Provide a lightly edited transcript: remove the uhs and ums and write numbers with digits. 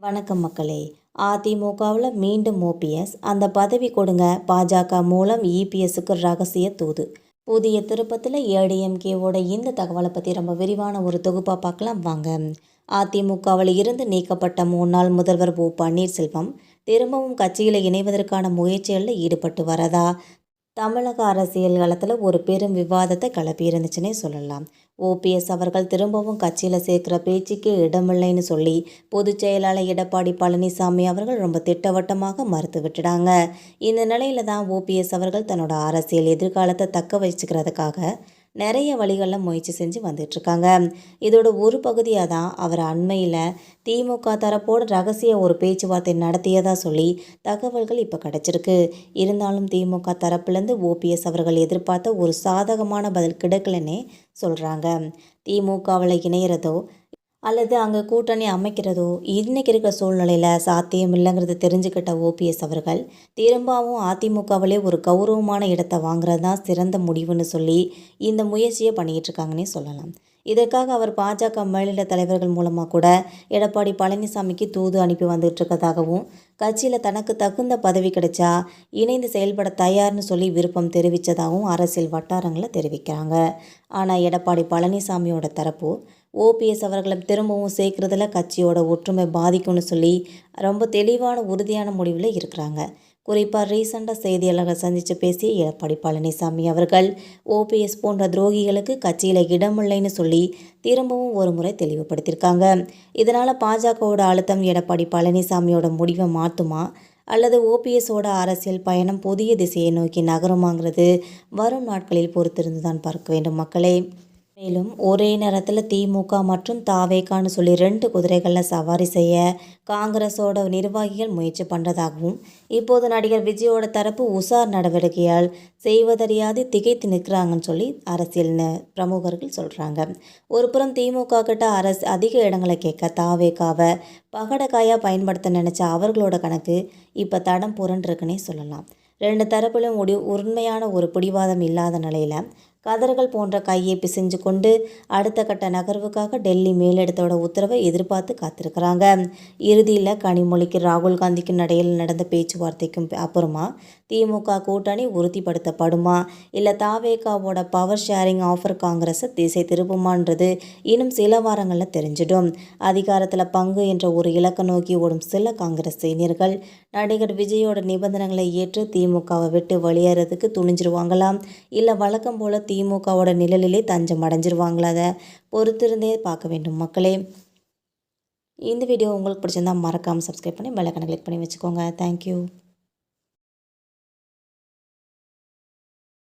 வணக்கம் மக்களே. அதிமுகவில் மீண்டும் ஓபிஎஸ், அந்த பதவி கொடுங்க, பாஜக மூலம் இபிஎஸ்க்கு ரகசிய தூது. புதிய திருப்பத்தில் ஏடிஎம்கேவோட இந்த தகவலை பற்றி ரொம்ப விரிவான ஒரு தொகுப்பாக பார்க்கலாம் வாங்க. அதிமுகவில் இருந்து நீக்கப்பட்ட முன்னாள் முதல்வர் ஓ பன்னீர்செல்வம் திரும்பவும் கட்சியில் இணைவதற்கான முயற்சிகளில் ஈடுபட்டு வரதா தமிழக அரசியல் களத்தில் ஒரு பெரும் விவாதத்தை கிளப்பி இருந்துச்சுன்னே சொல்லலாம். ஓபிஎஸ் அவர்கள் திரும்பவும் கட்சியில் சேர்க்குற பேச்சுக்கே இடமில்லைன்னு சொல்லி பொதுச் செயலாளர் எடப்பாடி பழனிசாமி அவர்கள் ரொம்ப திட்டவட்டமாக மறுத்து விட்டுடாங்க. இந்த நிலையில தான் ஓபிஎஸ் அவர்கள் தன்னோட அரசியல் எதிர்காலத்தை தக்க வச்சுக்கிறதுக்காக நிறைய வழிகளில் முயற்சி செஞ்சு வந்துட்டுருக்காங்க. இதோட ஒரு பகுதியாக தான் அவர் அண்மையில் திமுக தரப்போடு ரகசிய ஒரு பேச்சுவார்த்தை நடத்தியதாக சொல்லி தகவல்கள் இப்போ கிடச்சிருக்கு. இருந்தாலும் திமுக தரப்புலேருந்து ஓபிஎஸ் அவர்கள் எதிர்பார்த்த ஒரு சாதகமான பதில் கிடைக்கலன்னே சொல்கிறாங்க. திமுகவில் இணையிறதோ அல்லது அங்கே கூட்டணி அமைக்கிறதோ இன்றைக்கி இருக்கிற சூழ்நிலையில் சாத்தியம் இல்லைங்கிறது தெரிஞ்சுக்கிட்ட ஓபிஎஸ் அவர்கள் திரும்பவும் அதிமுகவிலே ஒரு கௌரவமான இடத்தை வாங்குறது தான் சிறந்த முடிவுன்னு சொல்லி இந்த முயற்சியை பண்ணிக்கிட்டு இருக்காங்கன்னே சொல்லலாம். இதற்காக அவர் பாஜக மாநில தலைவர்கள் மூலமாக கூட எடப்பாடி பழனிசாமிக்கு தூது அனுப்பி வந்துட்டு இருக்கதாகவும், கட்சியில் தனக்கு தகுந்த பதவி கிடைச்சா இணைந்து செயல்பட தயார்னு சொல்லி விருப்பம் தெரிவித்ததாகவும் அரசியல் வட்டாரங்களை தெரிவிக்கிறாங்க. ஆனால் எடப்பாடி பழனிசாமியோட தரப்பு ஓபிஎஸ் அவர்களை திரும்பவும் சேர்க்குறதுல கட்சியோட ஒற்றுமை பாதிக்கும்னு சொல்லி ரொம்ப தெளிவான உறுதியான முடிவில் இருக்கிறாங்க. குறிப்பாக ரீசெண்டாக செய்தியாளர்கள் சந்தித்து பேசிய எடப்பாடி பழனிசாமி அவர்கள் ஓபிஎஸ் போன்ற துரோகிகளுக்கு கட்சியில் இடமில்லைன்னு சொல்லி திரும்பவும் ஒரு முறை தெளிவுபடுத்தியிருக்காங்க. இதனால் பாஜகவோட அழுத்தம் எடப்பாடி பழனிசாமியோட முடிவை மாற்றுமா அல்லது ஓபிஎஸோட அரசியல் பயணம் புதிய திசையை நோக்கி நகருமாங்கிறது வரும் நாட்களில் பொறுத்திருந்து தான் பார்க்க வேண்டும் மக்களே. மேலும் ஒரே நேரத்தில் திமுக மற்றும் தாவேகான்னு சொல்லி 2 குதிரைகளில் சவாரி செய்ய காங்கிரஸோட நிர்வாகிகள் முயற்சி பண்ணுறதாகவும், இப்போது நடிகர் விஜயோட தரப்பு உஷார் நடவடிக்கையால் செய்வதறியாது திகைத்து நிற்கிறாங்கன்னு சொல்லி அரசியல் பிரமுகர்கள் சொல்கிறாங்க. ஒரு புறம் திமுக கிட்ட அதிக இடங்களை கேட்க தாவேகாவை பகடக்காயாக பயன்படுத்த நினச்ச அவர்களோட கணக்கு இப்போ தடம் புரண்டிருக்குன்னே சொல்லலாம். 2 தரப்பிலும் உண்மையான ஒரு பிடிவாதம் இல்லாத நிலையில் கதர்கள் போன்ற கையை பிசைஞ்சு கொண்டு அடுத்த கட்ட நகர்வுக்காக டெல்லி மேலிடத்தோட உத்தரவை எதிர்பார்த்து காத்திருக்கிறாங்க. இறுதியில் கனிமொழிக்கு ராகுல் காந்திக்கு இடையில் நடந்த பேச்சுவார்த்தைக்கும் அப்புறமா திமுக கூட்டணி உறுதிப்படுத்தப்படுமா இல்லை தாவேகாவோட பவர் ஷேரிங் ஆஃபர் காங்கிரஸை திசை திருப்புமான்றது இன்னும் சில வாரங்களில் தெரிஞ்சிடும். அதிகாரத்தில் பங்கு என்ற ஒரு இலக்கை நோக்கி ஓடும் சில காங்கிரஸ் சீனியர்கள் நடிகர் விஜயோட நிபந்தனைகளை ஏற்று திமுகவை விட்டு வெளியேறதுக்கு துணிஞ்சிருவாங்களாம், இல்லை வழக்கம் போல திமுகவோட நிழலிலே தஞ்சம் அடைஞ்சிருவாங்களா? அதை பொறுத்திருந்தே பார்க்க வேண்டும் மக்களே. இந்த வீடியோ உங்களுக்கு பிடிச்சிருந்தால் மறக்காமல் சப்ஸ்கிரைப் பண்ணி பெல் ஐகானை கிளிக் பண்ணி வச்சுக்கோங்க. தேங்க்யூ.